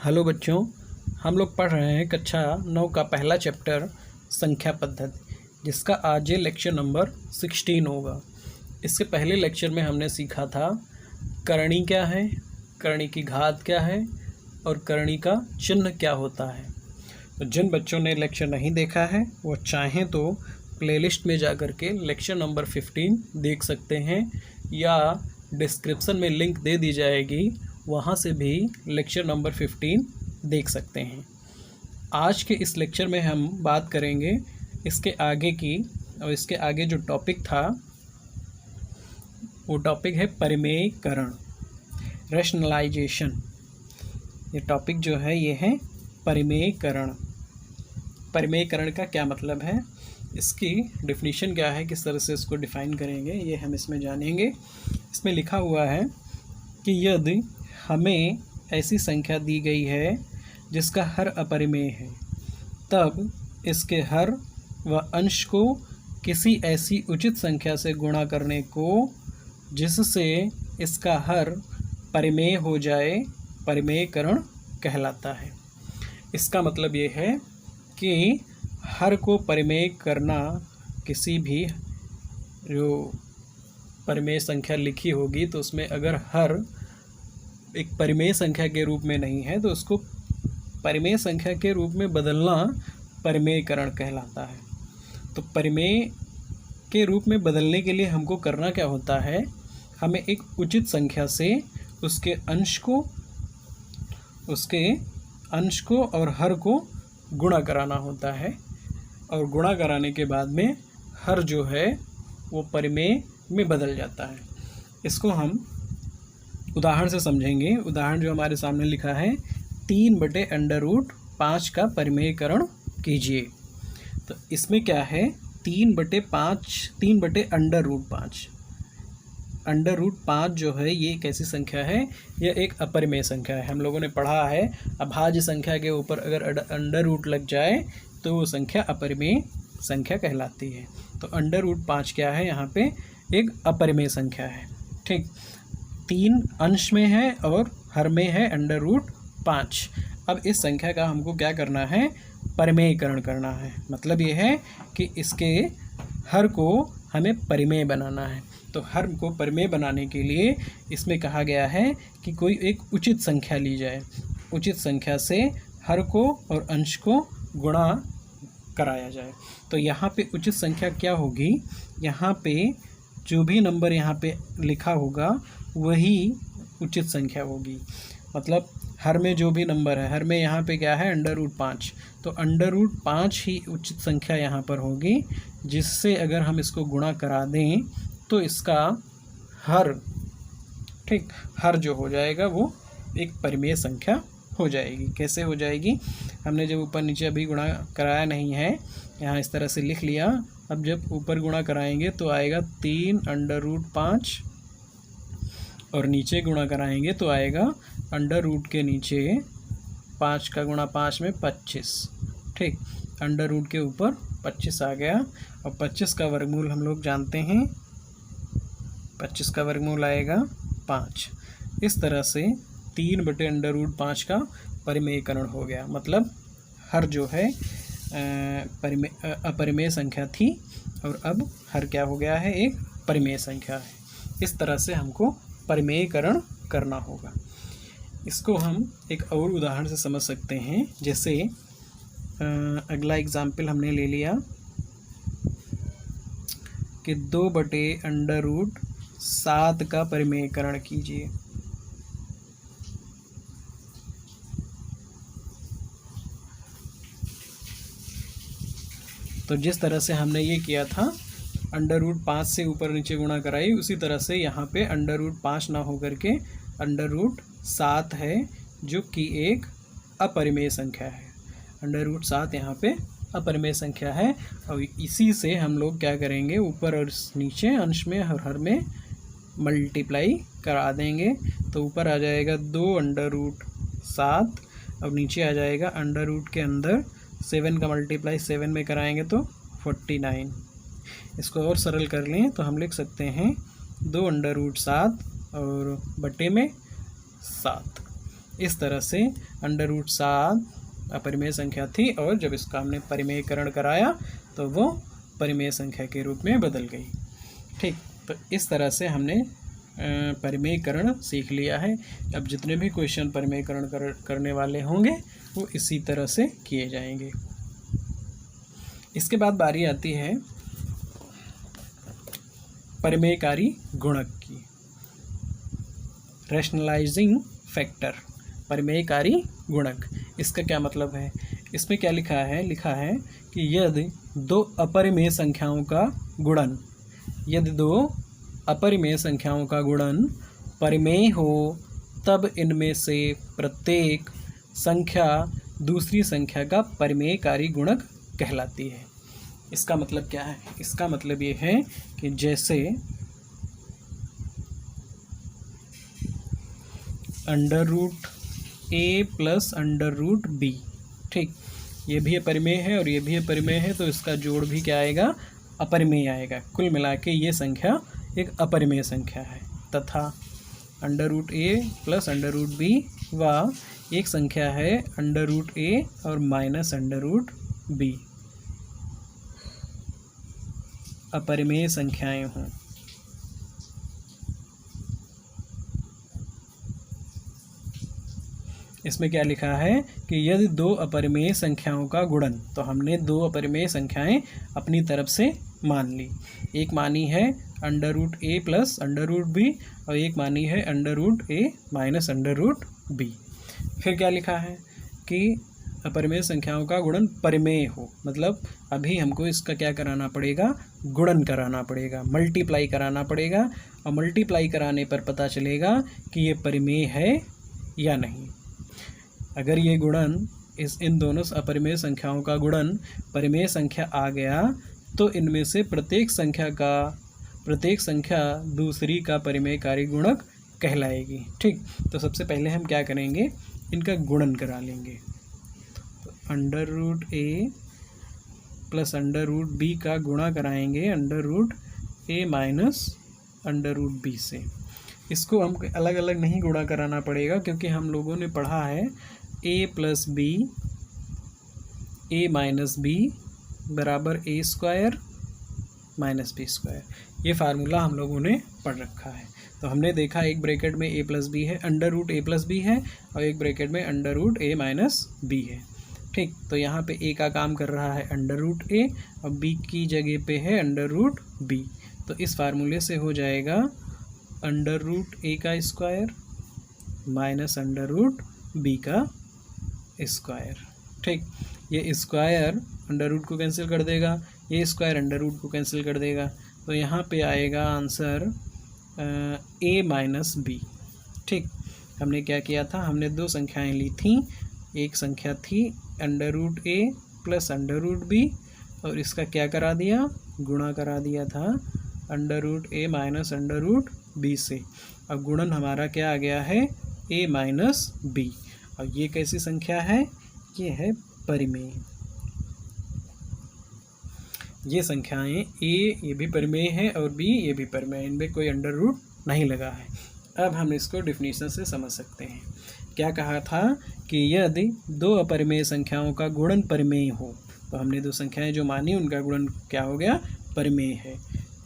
Hello बच्चों, हम लोग पढ़ रहे हैं कक्षा 9 का पहला चैप्टर संख्या पद्धति, जिसका आज ये लेक्चर नंबर 16 होगा। इसके पहले लेक्चर में हमने सीखा था करणी क्या है, करणी की घात क्या है और करणी का चिन्ह क्या होता है। तो जिन बच्चों ने लेक्चर नहीं देखा है वो चाहें तो प्लेलिस्ट में जा कर के लेक्चर नंबर 15 देख सकते हैं या डिस्क्रिप्शन में लिंक दे दी जाएगी, वहाँ से भी लेक्चर नंबर 15 देख सकते हैं। आज के इस लेक्चर में हम बात करेंगे इसके आगे की, और इसके आगे जो टॉपिक था वो टॉपिक है परिमेयकरण, रैशनलाइजेशन। ये टॉपिक जो है ये है परिमेयकरण। परिमेयकरण का क्या मतलब है, इसकी डेफिनेशन क्या है, किस तरह से इसको डिफाइन करेंगे, ये हम इसमें जानेंगे। इसमें लिखा हुआ है कि यदि हमें ऐसी संख्या दी गई है जिसका हर अपरिमेय है, तब इसके हर व अंश को किसी ऐसी उचित संख्या से गुणा करने को जिससे इसका हर परिमेय हो जाए, परिमेयकरण कहलाता है। इसका मतलब ये है कि हर को परिमेय करना, किसी भी जो परिमेय संख्या लिखी होगी तो उसमें अगर हर एक परिमेय संख्या के रूप में नहीं है तो उसको परिमेय संख्या के रूप में बदलना परिमेयकरण कहलाता है। तो परिमेय के रूप में बदलने के लिए हमको करना क्या होता है, हमें एक उचित संख्या से उसके अंश को और हर को गुणा कराना होता है, और गुणा कराने के बाद में हर जो है वो परिमेय में बदल जाता है। इसको हम उदाहरण से समझेंगे। उदाहरण जो हमारे सामने लिखा है, 3/√5 का परिमेयकरण कीजिए। तो इसमें क्या है, 3/√5 √5 जो है ये एक ऐसी संख्या है, यह एक अपरिमेय संख्या है। हम लोगों ने पढ़ा है अभाज्य संख्या के ऊपर अगर अंडर रूट लग जाए तो वो संख्या अपरिमेय संख्या कहलाती है। तो √5 क्या है, यहाँ पे एक अपरिमेय संख्या है। ठीक, 3 अंश में है और हर में है √5। अब इस संख्या का हमको क्या करना है, परिमेयकरण करना है। मतलब ये है कि इसके हर को हमें परिमेय बनाना है। तो हर को परिमेय बनाने के लिए इसमें कहा गया है कि कोई एक उचित संख्या ली जाए, उचित संख्या से हर को और अंश को गुणा कराया जाए। तो यहाँ पे उचित संख्या क्या होगी, यहाँ पे जो भी नंबर यहाँ पे लिखा होगा वही उचित संख्या होगी। मतलब हर में जो भी नंबर है, हर में यहाँ पे क्या है √5, तो √5 ही उचित संख्या यहाँ पर होगी, जिससे अगर हम इसको गुणा करा दें तो इसका हर, ठीक, हर जो हो जाएगा वो एक परिमेय संख्या हो जाएगी। कैसे हो जाएगी, हमने जब ऊपर नीचे अभी गुणा कराया नहीं है, यहाँ इस तरह से लिख लिया। अब जब ऊपर गुणा कराएंगे तो आएगा 3/5 और नीचे गुणा कराएंगे तो आएगा अंडर रूट के नीचे 5 का गुणा 5 में 25। ठीक, अंडर रूट के ऊपर 25 आ गया, और 25 का वर्गमूल हम लोग जानते हैं, 25 का वर्गमूल आएगा 5। इस तरह से 3/√5 का परिमेयकरण हो गया। मतलब हर जो है अपरिमेय संख्या थी और अब हर क्या हो गया है, एक परिमेय संख्या है। इस तरह से हमको परिमेयकरण करना होगा। इसको हम एक और उदाहरण से समझ सकते हैं। जैसे अगला एग्जाम्पल हमने ले लिया कि 2/√7 का परिमेयकरण कीजिए। तो जिस तरह से हमने ये किया था, √5 से ऊपर नीचे गुणा कराई, उसी तरह से यहाँ पे √5 ना होकर के √7 है, जो कि एक अपरिमेय संख्या है। √7 यहाँ पे अपरिमेय संख्या है, और इसी से हम लोग क्या करेंगे, ऊपर और नीचे अंश में और हर में मल्टीप्लाई करा देंगे। तो ऊपर आ जाएगा 2/7 और नीचे आ जाएगा अंडर रूट के अंदर 7 का मल्टीप्लाई 7 में कराएंगे तो 49। इसको और सरल कर लें तो हम लिख सकते हैं 2/7 और बटे में 7। इस तरह से √7 अपरिमेय संख्या थी और जब इसका हमने परिमेयकरण कराया तो वो परिमेय संख्या के रूप में बदल गई। ठीक, तो इस तरह से हमने परिमेयकरण सीख लिया है। अब जितने भी क्वेश्चन परिमेयकरण करने वाले होंगे वो इसी तरह से किए जाएंगे। इसके बाद बारी आती है परिमेयकारी गुणक की। रैशनलाइजिंग फैक्टर, परिमेयकारी गुणक, इसका क्या मतलब है? इसमें क्या लिखा है कि यदि दो अपरिमेय संख्याओं का गुणन, यदि दो अपरिमेय संख्याओं का गुणन परिमेय हो तब इनमें से प्रत्येक संख्या दूसरी संख्या का परिमेयकारी गुणक कहलाती है। इसका मतलब क्या है? इसका मतलब ये है कि जैसे √a + √b, ठीक, ये भी अपरिमेय है और ये भी अपरिमेय है, तो इसका जोड़ भी क्या आएगा? अपरिमेय आएगा। कुल मिला के ये संख्या एक अपरिमेय संख्या है। तथा √a + √b व एक संख्या है √a और -√b, अपरिमेय संख्याएं हों। इसमें क्या लिखा है कि यदि दो अपरिमेय संख्याओं का गुणन, तो हमने दो अपरिमेय संख्याएं अपनी तरफ से मान ली। एक मानी है √a + √b और एक मानी है √a - √b। फिर क्या लिखा है कि अपरिमेय संख्याओं का गुणन परिमेय हो, मतलब अभी हमको इसका क्या कराना पड़ेगा? गुणन कराना पड़ेगा, मल्टीप्लाई कराना पड़ेगा, और मल्टीप्लाई कराने पर पता चलेगा कि ये परिमेय है या नहीं। अगर ये गुणन इन दोनों अपरिमेय संख्याओं का गुणन परिमेय संख्या आ गया तो इनमें से प्रत्येक संख्या दूसरी का परिमेयकारी गुणक कहलाएगी। ठीक, तो सबसे पहले हम क्या करेंगे? इनका गुणन करा लेंगे। तो √a + √b का गुणा कराएंगे √a - √b से। इसको हम अलग अलग नहीं गुणा कराना पड़ेगा, क्योंकि हम लोगों ने पढ़ा है a + b a - b बराबर a² - b²। ये फार्मूला हम लोगों ने पढ़ रखा है। तो हमने देखा एक ब्रैकेट में a + b है, √a + b है, और एक ब्रैकेट में √a - b है। ठीक, तो यहाँ पे a का काम कर रहा है √a और b की जगह पे है √b। तो इस फार्मूले से हो जाएगा √a² - √b²। ठीक, ये स्क्वायर √ को कैंसिल कर देगा, ये स्क्वायर √ को कैंसिल कर देगा, तो यहाँ पे आएगा आंसर a - b। ठीक, हमने क्या किया था? हमने दो संख्याएं ली थी। एक संख्या थी √a + √b और इसका क्या करा दिया? गुणा करा दिया था √a - √b से। अब गुणन हमारा क्या आ गया है? a - b। और ये कैसी संख्या है? ये है परिमेय। ये संख्याएं a ये भी परिमेय है और b ये भी परिमेय, इनमें कोई √ नहीं लगा है। अब हम इसको डिफिनीशन से समझ सकते हैं। क्या कहा था कि यदि दो अपरिमेय संख्याओं का गुणन परिमेय हो, तो हमने दो संख्याएं जो मानी उनका गुणन क्या हो गया? परिमेय है।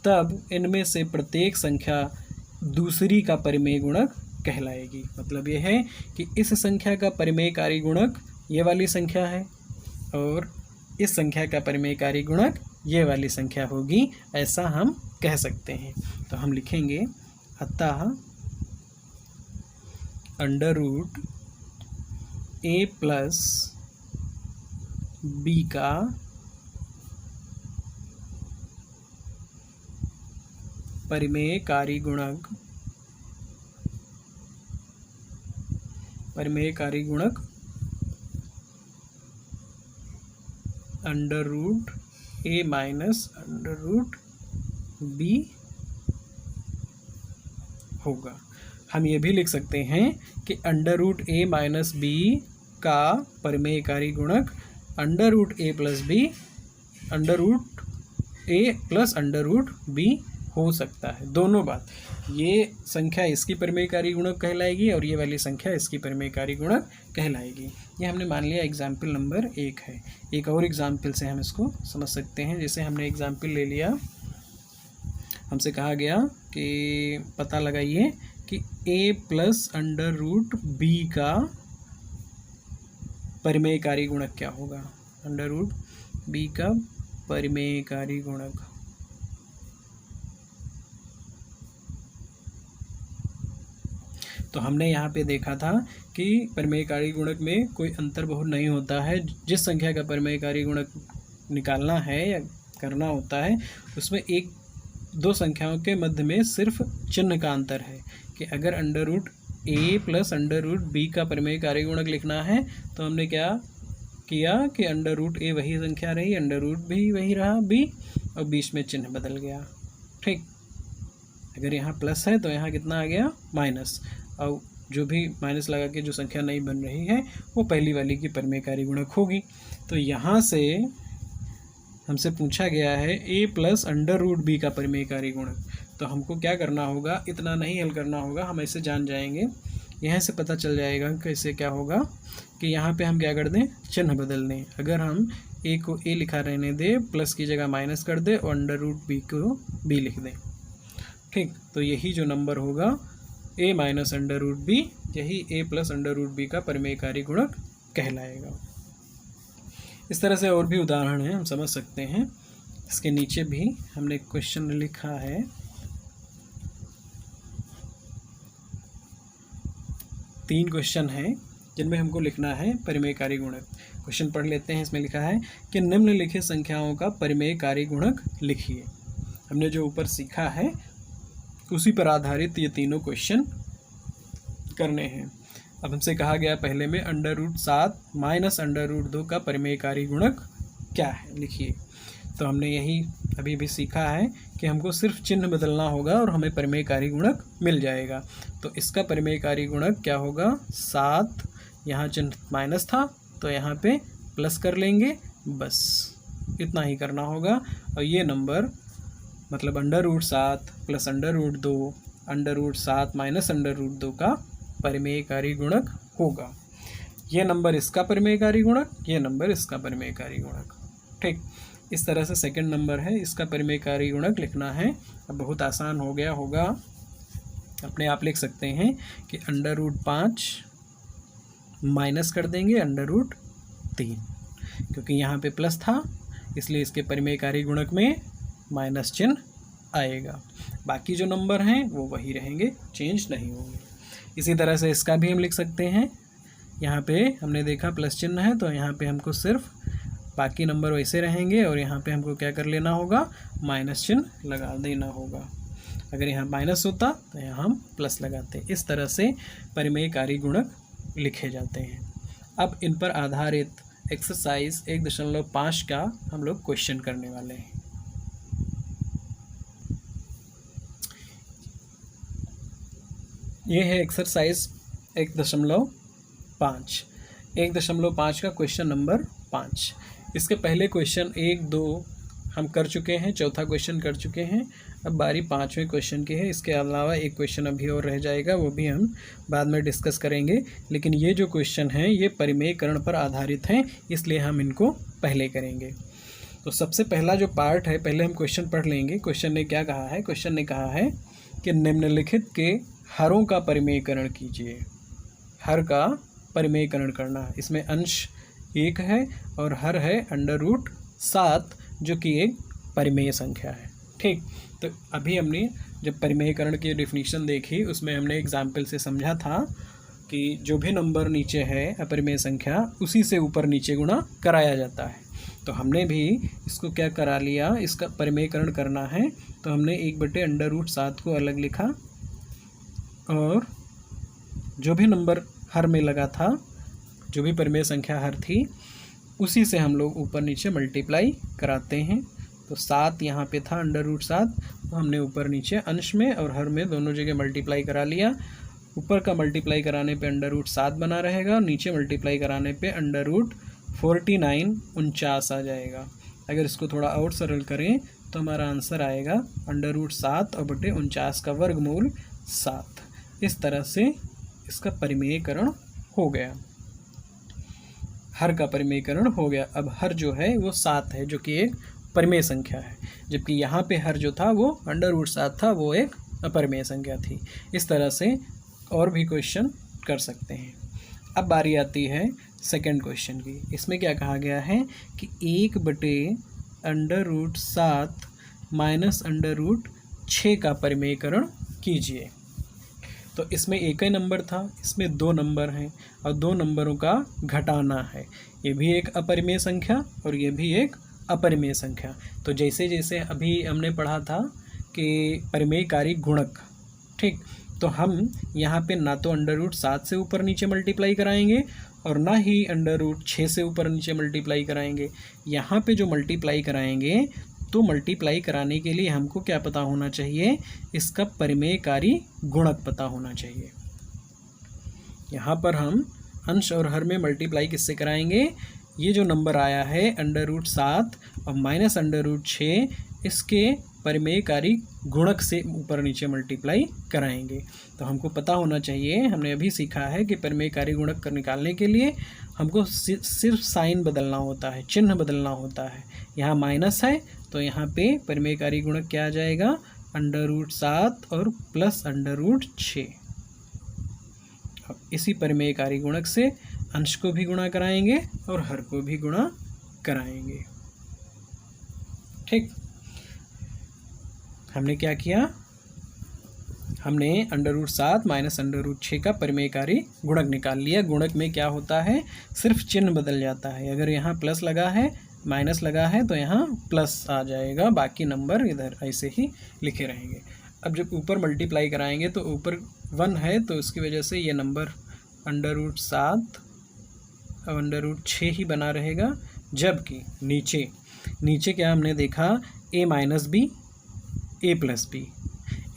तब इनमें से प्रत्येक संख्या दूसरी का परिमेय गुणक कहलाएगी। मतलब ये है कि इस संख्या का परिमेयकारी गुणक ये वाली संख्या है और इस संख्या का परिमेयकारी गुणक ये वाली संख्या होगी, ऐसा हम कह सकते हैं। तो हम लिखेंगे अतः √a + b का परिमेयकारी गुणक √a - √b होगा। हम ये भी लिख सकते हैं कि √a - b का परिमेयकारी गुणक √a + b √a + √b हो सकता है। दोनों बात, ये संख्या इसकी परिमेयकारी गुणक कहलाएगी और ये वाली संख्या इसकी परिमेयकारी गुणक कहलाएगी। ये हमने मान लिया एग्जाम्पल नंबर 1 है। एक और एग्जाम्पल से हम इसको समझ सकते हैं। जैसे हमने एग्जाम्पल ले लिया, हमसे कहा गया कि पता लगाइए कि a plus under root b का परिमेयकारी गुणक क्या होगा। अंडर रूट b का परिमेयकारी गुणक, तो हमने यहाँ पे देखा था कि परिमेयकारी गुणक में कोई अंतर बहुत नहीं होता है। जिस संख्या का परिमेयकारी गुणक निकालना है या करना होता है उसमें एक दो संख्याओं के मध्य में सिर्फ चिन्ह का अंतर है कि अगर under root a plus under root b का परिमेयकारी गुणक लिखना है तो हमने क्या किया कि अंडर रूट a वही संख्या रही, अंडर रूट भी वही रहा b, और बीच में चिन्ह बदल गया। ठीक, अगर यहाँ प्लस है तो यहाँ कितना आ गया माइनस, और जो भी माइनस लगा के जो संख्या नहीं बन रही है वो पहली वाली की परिमेयकारी गुणक होगी। तो यहाँ से हमसे पूछा गया है a plus under root b का परिमेयकारी गुणक, तो हमको क्या करना होगा, इतना नहीं हल करना होगा, हम ऐसे जान जाएंगे, यहाँ से पता चल जाएगा कैसे क्या होगा कि यहाँ पे हम क्या कर दें, चिन्ह बदल दें। अगर हम a को a लिखा रहने दें, प्लस की जगह माइनस कर दें और अंडर रूट b को b लिख दें। ठीक, तो यही जो नंबर होगा a minus under root b, यही a plus under root b का परिमेयकारी गुणक कहलाएगा। इस तरह से और भी उदाहरण हैं, हम समझ सकते हैं। इसके नीचे भी हमने क्वेश्चन लिखा है, तीन क्वेश्चन हैं जिनमें हमको लिखना है परिमेयकारी गुणक। क्वेश्चन पढ़ लेते हैं। इसमें लिखा है कि निम्नलिखित संख्याओं का परिमेयकारी गुणक लिखिए। हमने जो ऊपर सीखा है उसी पर आधारित ये तीनों क्वेश्चन करने हैं। अब हमसे कहा गया पहले में under root 7 minus under root 2 का परिमेयकारी गुणक क्या है, लिखिए। तो हमने यही अभी भी सीखा है कि हमको सिर्फ चिन्ह बदलना होगा और हमें परिमेयकारी गुणक मिल जाएगा। तो इसका परिमेयकारी गुणक क्या होगा, 7, यहाँ चिन्ह माइनस था तो यहाँ पे प्लस कर लेंगे, बस इतना ही करना होगा। और ये नंबर मतलब under root 7 plus under root 2 under root 7 minus under root 2 का परिमेयकारी गुणक होगा। ये नंबर इसका परिमेयकारी गुणक, ये नंबर इसका परिमेयकारी गुणक। ठीक, इस तरह से सेकंड नंबर है, इसका परिमेयकारी गुणक लिखना है। अब बहुत आसान हो गया होगा, अपने आप लिख सकते हैं कि अंडर रूट 5 माइनस कर देंगे अंडर रूट 3, क्योंकि यहाँ पे प्लस था इसलिए इसके परिमेयकारी गुणक में माइनस चिन्ह आएगा। बाकी जो नंबर हैं वो वही रहेंगे, चेंज नहीं होंगे। इसी तरह से इसका भी हम लिख सकते हैं। यहाँ पे हमने देखा प्लस चिन्ह है तो यहाँ पे हमको सिर्फ बाकी नंबर वैसे रहेंगे और यहाँ पे हमको क्या कर लेना होगा, माइनस चिन्ह लगा देना होगा। अगर यहाँ माइनस होता तो यहाँ हम प्लस लगाते। इस तरह से परिमेयकारी गुणक लिखे जाते हैं। अब इन पर आधारित एक्सरसाइज 1.5 का हम लोग क्वेश्चन करने वाले हैं। ये है एक्सरसाइज 1.5। 1.5 का क्वेश्चन नंबर 5। इसके पहले क्वेश्चन 1, 2 हम कर चुके हैं, चौथा क्वेश्चन कर चुके हैं। अब बारी 5वें क्वेश्चन की है। इसके अलावा एक क्वेश्चन अभी और रह जाएगा, वो भी हम बाद में डिस्कस करेंगे। लेकिन ये जो क्वेश्चन हैं ये परिमेयकरण पर आधारित हैं, इसलिए हम इनको पहले करेंगे। तो सबसे पहला जो पार्ट है, पहले हम क्वेश्चन पढ़ लेंगे। क्वेश्चन ने क्या कहा है, क्वेश्चन ने कहा है कि निम्नलिखित के हरों का परिमेयकरण कीजिए। हर का परिमेयकरण करना है। इसमें अंश 1 है और हर है अंडर रूट 7 जो कि एक परिमेय संख्या है। ठीक, तो अभी हमने जब परिमेयकरण की डेफिनेशन देखी उसमें हमने एग्जाम्पल से समझा था कि जो भी नंबर नीचे है अपरिमेय संख्या उसी से ऊपर नीचे गुणा कराया जाता है। तो हमने भी इसको क्या करा लिया, इसका परिमेयकरण करना है तो हमने 1/√7 को अलग लिखा और जो भी नंबर हर में लगा था, जो भी परिमेय संख्या हर थी, उसी से हम लोग ऊपर नीचे मल्टीप्लाई कराते हैं। तो 7 यहाँ पे था अंडर रूट 7, तो हमने ऊपर नीचे अंश में और हर में दोनों जगह मल्टीप्लाई करा लिया। ऊपर का मल्टीप्लाई कराने पे अंडर रूट 7 बना रहेगा और नीचे मल्टीप्लाई कराने पे अंडर रूट 49 49 आ जाएगा। अगर इसको थोड़ा और सरल करें तो हमारा आंसर आएगा √7 और बटे 49 का वर्गमूल 7। इस तरह से इसका परिमेयकरण हो गया, हर का परिमेयकरण हो गया। अब हर जो है वो 7 है, जो कि एक परिमेय संख्या है, जबकि यहाँ पे हर जो था वो √7 था, वो एक अपरिमेय संख्या थी। इस तरह से और भी क्वेश्चन कर सकते हैं। अब बारी आती है सेकंड क्वेश्चन की। इसमें क्या कहा गया है कि 1/√7 माइनस √6 का परिमेयकरण कीजिए। तो इसमें एक ही नंबर था, इसमें 2 नंबर हैं और 2 नंबरों का घटाना है। ये भी एक अपरिमेय संख्या और ये भी एक अपरिमेय संख्या। तो जैसे जैसे अभी हमने पढ़ा था कि परिमेयकारी गुणक, ठीक, तो हम यहाँ पे ना तो √7 से ऊपर नीचे मल्टीप्लाई कराएंगे और ना ही √6 से ऊपर नीचे मल्टीप्लाई कराएंगे। यहाँ पे जो मल्टीप्लाई कराएंगे तो मल्टीप्लाई कराने के लिए हमको क्या पता होना चाहिए, इसका परिमेयकारी गुणक पता होना चाहिए। यहाँ पर हम अंश और हर में मल्टीप्लाई किससे कराएंगे, ये जो नंबर आया है √7 और माइनस √6, इसके परिमेयकारी गुणक से ऊपर नीचे मल्टीप्लाई कराएंगे। तो हमको पता होना चाहिए, हमने अभी सीखा है कि परिमेयकारी गुणक कर निकालने के लिए हमको सिर्फ साइन बदलना होता है, चिन्ह बदलना होता है। यहाँ माइनस है तो यहाँ पे परिमेयकारी गुणक क्या आ जाएगा, √7 और प्लस √6। इसी परिमेयकारी गुणक से अंश को भी गुणा कराएंगे और हर को भी गुणा कराएंगे। ठीक, हमने क्या किया, हमने √7 माइनस √6 का परिमेयकारी गुणक निकाल लिया। गुणक में क्या होता है, सिर्फ चिन्ह बदल जाता है। अगर यहाँ प्लस लगा है, माइनस लगा है, तो यहाँ प्लस आ जाएगा, बाकी नंबर इधर ऐसे ही लिखे रहेंगे। अब जब ऊपर मल्टीप्लाई कराएंगे तो ऊपर 1 है, तो इसकी वजह से ये नंबर √7 और √6 ही बना रहेगा। जबकि नीचे क्या हमने देखा, a minus b, a plus b,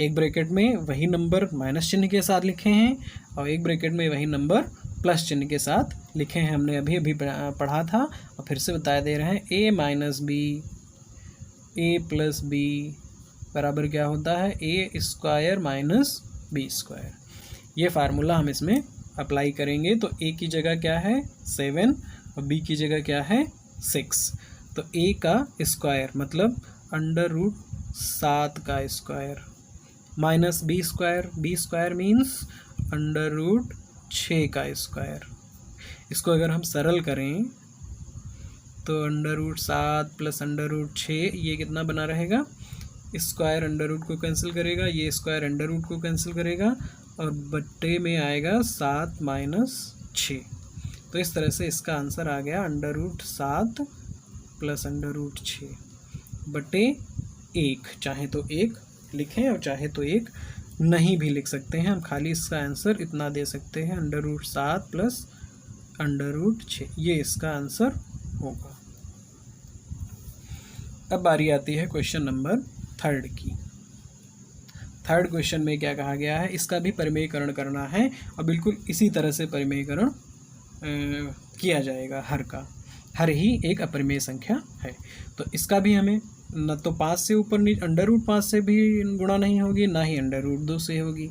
एक ब्रैकेट में वही नंबर माइनस चिन्ह के साथ लिखे हैं और एक ब्रैकेट में वही नंबर प्लस चिन्ह के साथ लिखे हैं। हमने अभी पढ़ा था और फिर से बता दे रहे हैं, a minus b, a plus b बराबर क्या होता है, a² माइनस b²। ये फार्मूला हम इसमें अप्लाई करेंगे तो a की जगह क्या है 7 और b की जगह क्या है 6। तो a का स्क्वायर मतलब √7 का स्क्वायर माइनस b² मीन्स √6 का स्क्वायर। इसको अगर हम सरल करें तो √7 प्लस √6, ये कितना बना रहेगा, स्क्वायर √ को कैंसिल करेगा, ये स्क्वायर √ को कैंसिल करेगा और बट्टे में आएगा 7 माइनस 6। तो इस तरह से इसका आंसर आ गया √7 प्लस √6 बटे 1। चाहे तो 1 लिखें और चाहे तो 1 नहीं भी लिख सकते हैं, हम खाली इसका आंसर इतना दे सकते हैं √7 प्लस √6, ये इसका आंसर होगा। अब बारी आती है क्वेश्चन नंबर 3 की। थर्ड क्वेश्चन में क्या कहा गया है, इसका भी परिमेयकरण करना है और बिल्कुल इसी तरह से परिमेयकरण किया जाएगा। हर का, हर ही एक अपरिमेय संख्या है, तो इसका भी हमें न तो 5 से ऊपर √5 से भी गुणा नहीं होगी, ना ही √2 से होगी।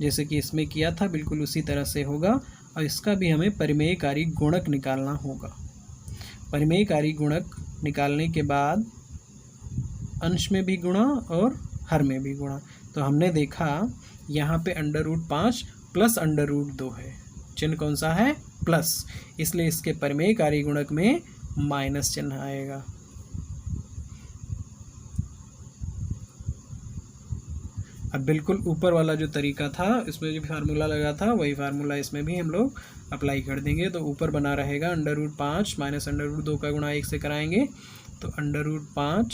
जैसे कि इसमें किया था बिल्कुल उसी तरह से होगा और इसका भी हमें परिमेयकारी गुणक निकालना होगा। परिमेयकारी गुणक निकालने के बाद अंश में भी गुणा और हर में भी गुणा। तो हमने देखा यहाँ पे √5 प्लस √2 है, चिन्ह कौन सा है, प्लस, इसलिए इसके परिमेयकारी गुणक में माइनस चिन्ह आएगा। अब बिल्कुल ऊपर वाला जो तरीका था, इसमें जो फार्मूला लगा था वही फार्मूला इसमें भी हम लोग अप्लाई कर देंगे। तो ऊपर बना रहेगा √5 माइनस √2 का गुणा 1 से कराएंगे तो √5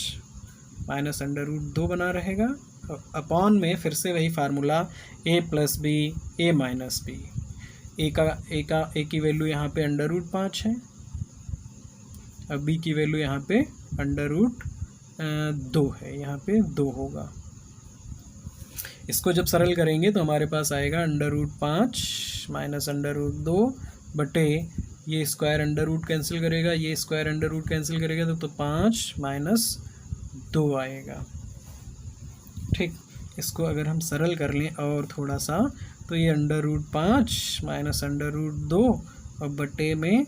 माइनस √2 बना रहेगा। अपॉन में फिर से वही formula a plus b, a minus b. a की वैल्यू यहाँ पे √5 है और b की वैल्यू यहाँ पे √2 है, यहाँ पे 2 होगा। इसको जब सरल करेंगे तो हमारे पास आएगा √5 माइनस √2 बटे ये स्क्वायर √ कैंसिल करेगा, ये स्क्वायर √ कैंसिल करेगा तो 5 माइनस 2 आएगा। ठीक, इसको अगर हम सरल कर लें और थोड़ा सा, तो ये √5 माइनस √2 और बटे में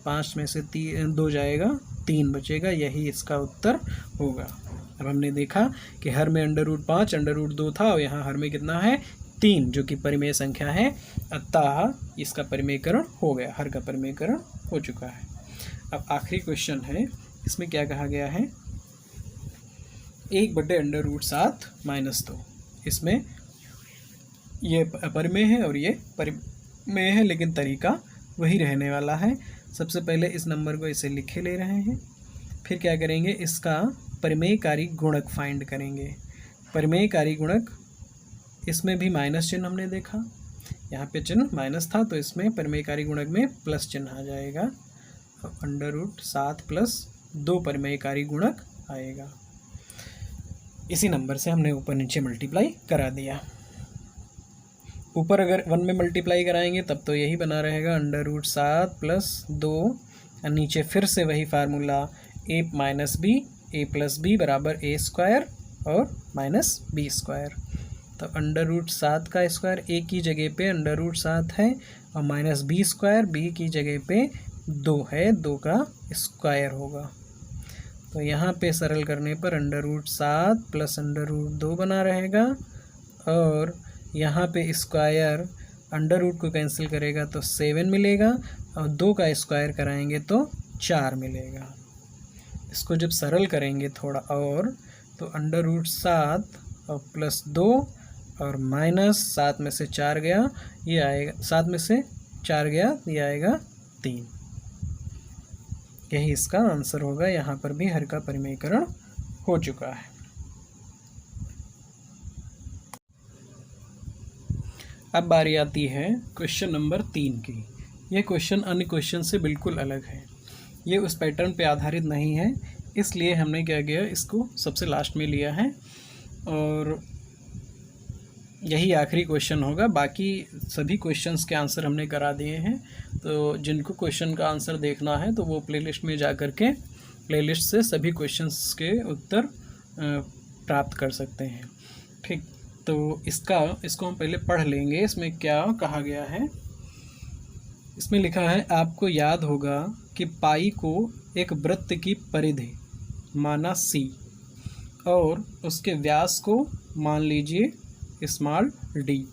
5 में से 2 जाएगा, 3 बचेगा। यही इसका उत्तर होगा। अब हमने देखा कि हर में √5 √2 था और यहाँ हर में कितना है 3, जो कि परिमेय संख्या है। अतः इसका परिमेयकरण हो गया, हर का परिमेयकरण हो चुका है। अब आखिरी क्वेश्चन है, इसमें क्या कहा गया है, 1/√7 माइनस 2। इसमें ये अपरिमेय है और ये परिमेय है, लेकिन तरीका वही रहने वाला है। सबसे पहले इस नंबर को इसे लिखे ले रहे हैं, फिर क्या करेंगे, इसका परिमेयकारी गुणक फाइंड करेंगे। परिमेयकारी गुणक, इसमें भी माइनस चिन्ह हमने देखा, यहाँ पे चिन्ह माइनस था, तो इसमें परिमेयकारी गुणक में प्लस चिन्ह आ जाएगा। √7 + 2 परिमेयकारी गुणक आएगा। इसी नंबर से हमने ऊपर नीचे मल्टीप्लाई करा दिया। ऊपर अगर 1 में मल्टीप्लाई कराएंगे तब तो यही बना रहेगा √7 + 2, और नीचे फिर से वही formula a - b, a + b = a² और -b²। तो √7 का स्क्वायर a की जगह पे √7 है और -b² b की जगह पे 2 है, 2 का स्क्वायर होगा। तो यहाँ पे सरल करने पर √7 + √2 बना रहेगा, और यहाँ पे स्क्वायर √ को कैंसिल करेगा तो 7 मिलेगा, और 2 का स्क्वायर कराएंगे तो 4 मिलेगा। इसको जब सरल करेंगे थोड़ा और, तो √7 और +2 और -7 में से 4 गया, ये आएगा, 7 में से 4 गया, ये आएगा 3। यही इसका आंसर होगा। यहाँ पर भी हर का परिमेयकरण हो चुका है। अब बारी आती है क्वेश्चन नंबर 3 की। यह क्वेश्चन अन्य क्वेश्चन से बिल्कुल अलग है, ये उस पैटर्न पे आधारित नहीं है, इसलिए हमने क्या किया, इसको सबसे लास्ट में लिया है और यही आखिरी क्वेश्चन होगा। बाकी सभी क्वेश्चंस के आंसर हमने करा दिए हैं, तो जिनको क्वेश्चन का आंसर देखना है तो वो प्लेलिस्ट में जा कर के प्लेलिस्ट से सभी क्वेश्चंस के उत्तर प्राप्त कर सकते हैं। ठीक, तो इसको हम पहले पढ़ लेंगे। इसमें क्या कहा गया है, इसमें लिखा है, आपको याद होगा कि पाई को एक वृत्त की परिधि माना c और उसके व्यास को मान लीजिए d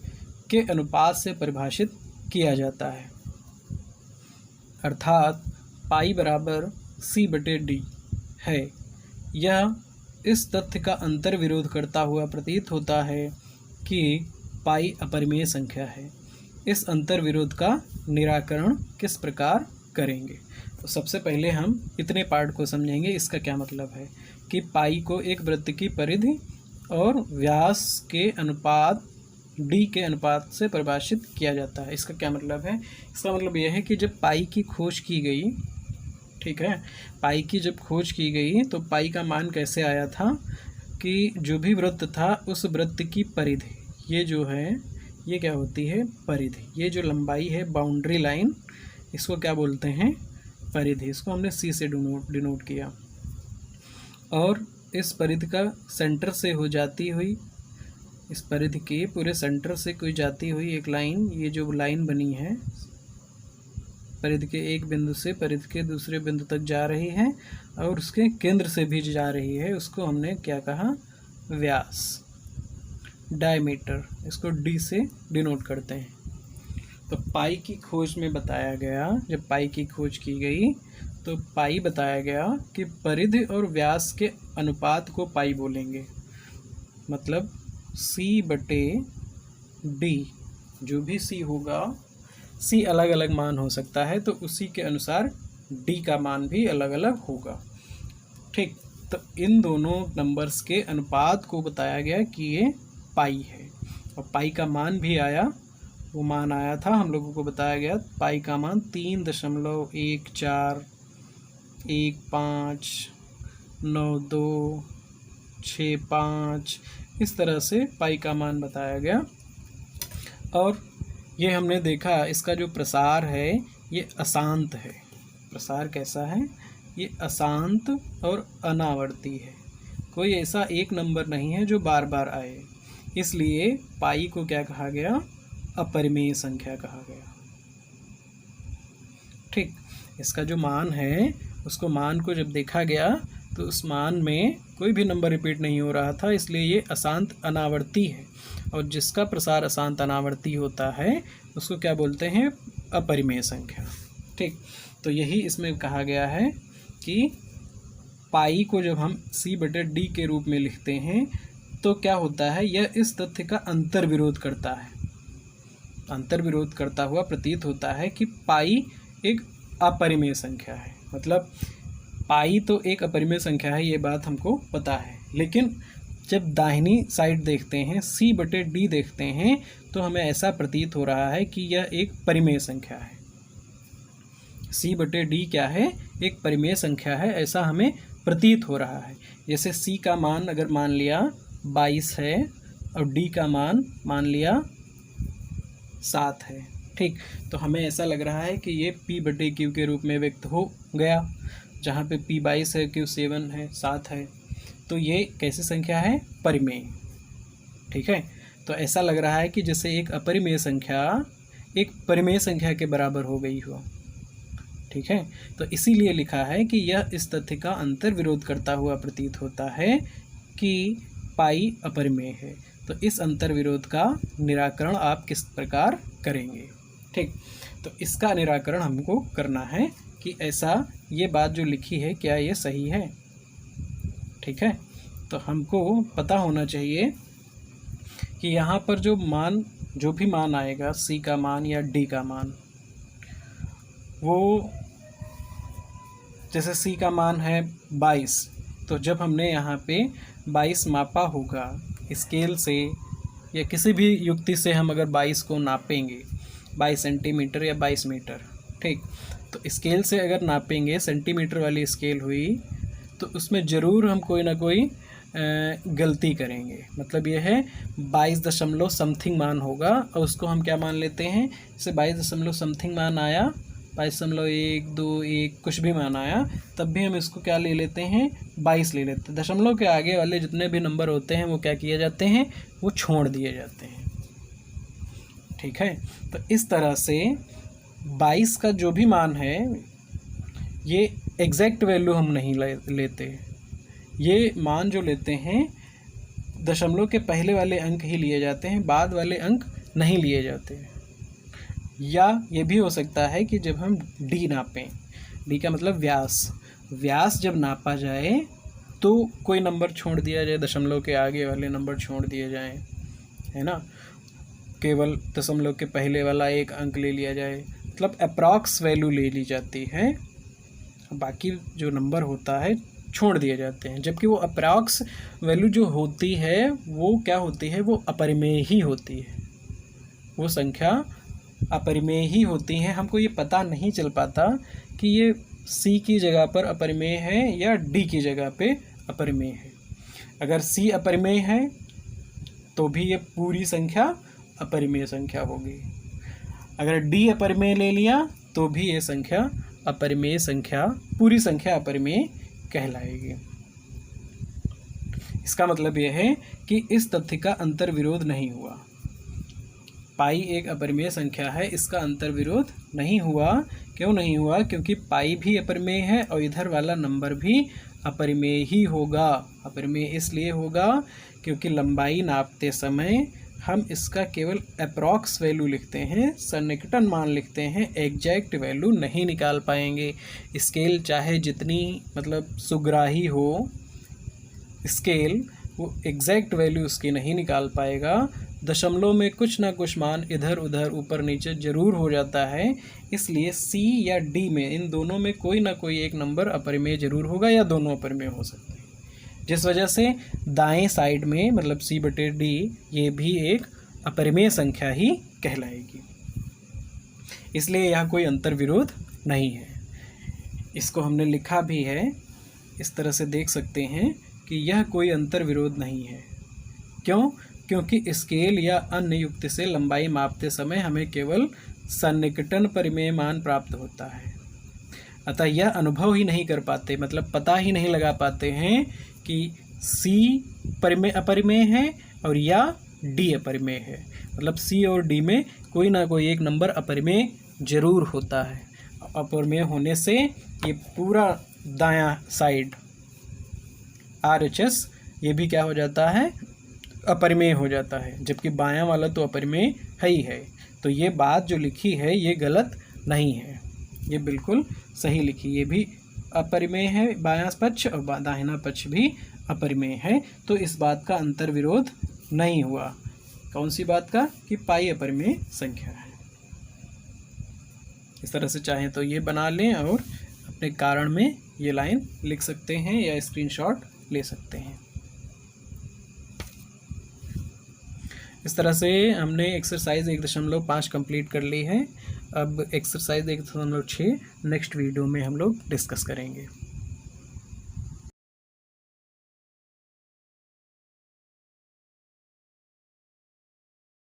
के अनुपात से परिभाषित किया जाता है। अर्थात पाई बराबर c/d है। यह इस तथ्य का अंतर विरोध करता हुआ प्रतीत होता है कि पाई अपरिमेय संख्या है। इस अंतर विरोध का निराकरण किस प्रकार करेंगे? तो सबसे पहले हम इतने पार्ट को समझेंगे। इसका क्या मतलब है कि पाई को एक वृत्त की परिधि और व्यास के अनुपात d के अनुपात से परिभाषित किया जाता है। इसका क्या मतलब है? इसका मतलब यह है कि जब पाई की खोज की गई, ठीक है, पाई की जब खोज की गई तो पाई का मान कैसे आया था कि जो भी वृत्त था उस वृत्त की परिधि, ये जो है ये क्या होती है, परिधि। ये जो लंबाई है, बाउंड्री लाइन, इसको क्या बोलते हैं, परिधि। इसको हमने c से डिनोट किया। और इस परिधि का सेंटर से हो जाती हुई, इस परिधि के पूरे सेंटर से कोई जाती हुई एक लाइन, ये जो लाइन बनी है परिधि के एक बिंदु से परिधि के दूसरे बिंदु तक जा रही है और उसके केंद्र से भी जा रही है, उसको हमने क्या कहा, व्यास, डायमीटर। इसको d से डिनोट करते हैं। तो पाई की खोज में बताया गया, जब पाई की खोज की गई तो पाई बताया गया कि परिधि और व्यास के अनुपात को पाई बोलेंगे। मतलब c/d, जो भी c होगा, c अलग अलग मान हो सकता है तो उसी के अनुसार d का मान भी अलग अलग होगा। ठीक, तो इन दोनों नंबर्स के अनुपात को बताया गया कि ये पाई है और पाई का मान भी आया, वो मान आया था, हम लोगों को बताया गया पाई का मान 3.14159265, इस तरह से पाई का मान बताया गया। और ये हमने देखा, इसका जो प्रसार है ये अशांत है। प्रसार कैसा है, ये अशांत और अनावर्ती है। कोई ऐसा एक नंबर नहीं है जो बार बार आए, इसलिए पाई को क्या कहा गया? अपरिमेय संख्या कहा गया। ठीक, इसका जो मान है उसको मान को जब देखा गया तो उस मान में कोई भी नंबर रिपीट नहीं हो रहा था, इसलिए ये अशांत अनावर्ती है। और जिसका प्रसार अशांत अनावर्ती होता है उसको क्या बोलते हैं? अपरिमेय संख्या। ठीक, तो यही इसमें कहा गया है कि पाई को जब हम c/d के रूप में लिखते हैं तो क्या होता है? यह इस तथ्य का अंतर्विरोध करता है, अंतर्विरोध करता हुआ प्रतीत होता है कि पाई एक अपरिमेय संख्या है। मतलब पाई तो एक अपरिमेय संख्या है, ये बात हमको पता है, लेकिन जब दाहिनी साइड देखते हैं, c/d देखते हैं, तो हमें ऐसा प्रतीत हो रहा है कि यह एक परिमेय संख्या है। c/d क्या है? एक परिमेय संख्या है, ऐसा हमें प्रतीत हो रहा है। जैसे c का मान अगर मान लिया 22 है और d का मान लिया 7 है। ठीक, तो हमें ऐसा लग रहा है कि ये p/q के रूप में व्यक्त हो गया, जहाँ पे p 22 है, q 7 है, 7 है। तो ये कैसी संख्या है? परिमेय। ठीक है, तो ऐसा लग रहा है कि जैसे एक अपरिमेय संख्या एक परिमेय संख्या के बराबर हो गई हो। ठीक है, तो इसीलिए लिखा है कि यह इस तथ्य का अंतर्विरोध करता हुआ प्रतीत होता है कि पाई अपरिमेय है। तो इस अंतर्विरोध का निराकरण आप किस प्रकार करेंगे? ठीक, तो इसका निराकरण हमको करना है कि ऐसा ये बात जो लिखी है क्या ये सही है? ठीक है, तो हमको पता होना चाहिए कि यहाँ पर जो भी मान आएगा, c का मान या d का मान, वो जैसे c का मान है 22, तो जब हमने यहाँ पे 22 मापा होगा स्केल से या किसी भी युक्ति से, हम अगर 22 को नापेंगे 22 सेंटीमीटर या 22 मीटर, ठीक, तो स्केल से अगर नापेंगे, सेंटीमीटर वाली स्केल हुई, तो उसमें ज़रूर हम कोई ना कोई गलती करेंगे। मतलब यह है 22 दशमलव समथिंग मान होगा और उसको हम क्या मान लेते हैं? जैसे 22 दशमलव समथिंग मान आया, 22.1, 2, 1 कुछ भी मान आया, तब भी हम इसको क्या ले लेते हैं? 22 ले लेते हैं। दशमलव के आगे वाले जितने भी नंबर होते हैं वो क्या किए जाते हैं? वो छोड़ दिए जाते हैं। ठीक है, तो इस तरह से 22 का जो भी मान है ये एग्जैक्ट वैल्यू हम नहीं लेते। ये मान जो लेते हैं दशमलव के पहले वाले अंक ही लिए जाते हैं, बाद वाले अंक नहीं लिए जाते। या ये भी हो सकता है कि जब हम d नापें, d का मतलब व्यास जब नापा जाए तो कोई नंबर छोड़ दिया जाए, दशमलव के आगे वाले नंबर छोड़ दिए जाएं, है ना, केवल दशमलव के पहले वाला एक अंक ले लिया जाए। मतलब अप्रॉक्स वैल्यू ले ली जाती है, बाकी जो नंबर होता है छोड़ दिए जाते हैं। जबकि वो अप्रॉक्स वैल्यू जो होती है वो क्या होती है? वो अपरिमेय ही होती है, वो संख्या अपरिमेय ही होती हैं। हमको ये पता नहीं चल पाता कि ये c की जगह पर अपरिमेय है या d की जगह पे अपरिमेय है। अगर c अपरिमेय है तो भी ये पूरी संख्या अपरिमेय संख्या होगी, अगर d अपरिमेय ले लिया तो भी ये संख्या अपरिमेय संख्या, पूरी संख्या अपरिमेय कहलाएगी। इसका मतलब यह है कि इस तथ्य का अंतर्विरोध नहीं हुआ। पाई एक अपरिमेय संख्या है, इसका अंतर्विरोध नहीं हुआ। क्यों नहीं हुआ? क्योंकि पाई भी अपरिमेय है और इधर वाला नंबर भी अपरिमेय ही होगा। अपरिमेय इसलिए होगा क्योंकि लंबाई नापते समय हम इसका केवल अप्रॉक्स वैल्यू लिखते हैं, सन्निकटन मान लिखते हैं, एग्जैक्ट वैल्यू नहीं निकाल पाएंगे। स्केल चाहे जितनी मतलब सुग्राही हो स्केल, वो एग्जैक्ट वैल्यू उसकी नहीं निकाल पाएगा। दशमलव में कुछ ना कुछ मान इधर उधर ऊपर नीचे ज़रूर हो जाता है, इसलिए c या d में, इन दोनों में कोई ना कोई एक नंबर अपरिमेय जरूर होगा या दोनों अपरिमेय हो सकते हैं। जिस वजह से दाएं साइड में मतलब c/d ये भी एक अपरिमेय संख्या ही कहलाएगी। इसलिए यहाँ कोई अंतर्विरोध नहीं है। इसको हमने लिखा भी है, इस तरह से देख सकते हैं कि यह कोई अंतर्विरोध नहीं है। क्यों? क्योंकि स्केल या अन्य युक्ति से लंबाई मापते समय हमें केवल सन्निकटन परिमेय मान प्राप्त होता है, अतः यह अनुभव ही नहीं कर पाते, मतलब पता ही नहीं लगा पाते हैं कि सी अपरिमेय है और या डी अपरिमेय है। मतलब सी और डी में कोई ना कोई एक नंबर अपरिमेय जरूर होता है। अपरिमेय होने से ये पूरा दायां साइड RHS ये भी क्या हो जाता है, अपरिमेय हो जाता है, जबकि बायां वाला तो अपरिमेय है ही है। तो ये बात जो लिखी है ये गलत नहीं है, ये बिल्कुल सही लिखी। ये भी अपरिमेय है बायां पक्ष और दाहिना पक्ष भी अपरिमेय है। तो इस बात का अंतर्विरोध नहीं हुआ। कौन सी बात का? कि पाई अपरिमेय संख्या है। इस तरह से चाहें तो ये बना लें और अपने कारण में ये लाइन लिख सकते हैं या स्क्रीनशॉट ले सकते हैं। इस तरह से हमने एक्सरसाइज 1.5 कंप्लीट कर ली है। अब एक्सरसाइज 1.6 नेक्स्ट वीडियो में हम लोग डिस्कस करेंगे।